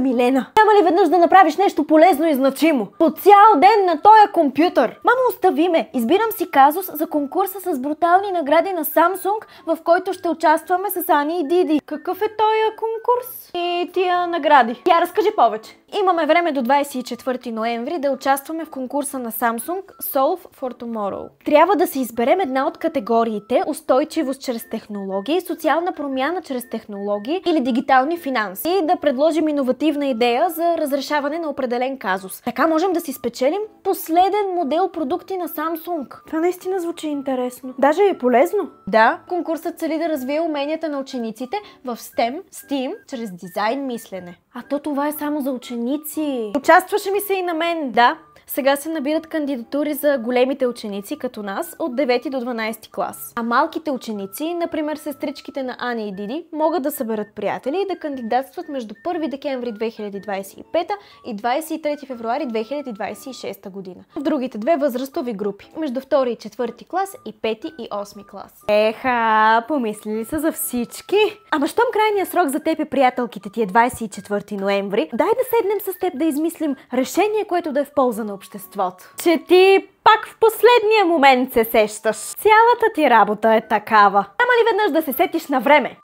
Милена, няма ли веднъж да направиш нещо полезно и значимо? По цял ден на този компютър. Мамо, остави ме. Избирам си казус за конкурса с брутални награди на Samsung, в който ще участваме с Ани и Диди. Какъв е този конкурс? И тия награди. Я разкажи повече. Имаме време до 24 ноември да участваме в конкурса на Samsung Solve for Tomorrow. Трябва да се изберем една от категориите: устойчивост чрез технологии, социална промяна чрез технологии или дигитални финанси, и да предложим иновативна идея за разрешаване на определен казус. Така можем да си спечелим последен модел продукти на Samsung. Това наистина звучи интересно. Даже е полезно. Да, конкурсът цели да развие уменията на учениците в STEM, чрез дизайн мислене. А то това е само за ученици. Участваше ми се и на мен. Да, сега се набират кандидатури за големите ученици, като нас, от 9 до 12 клас. А малките ученици, например сестричките на Ани и Диди, могат да съберат приятели и да кандидатстват между 1 декември 2025 и 23 февруари 2026 година. В другите две възрастови групи, между 2 и 4 клас и 5 и 8 клас. Еха, помислили са за всички. Ама щом крайният срок за теб, приятелките ти, е 24 ноември, дай да седнем с теб да измислим решение, което да е в полза на обществото. Че ти пак в последния момент се сещаш. Цялата ти работа е такава. Няма ли веднъж да се сетиш на време?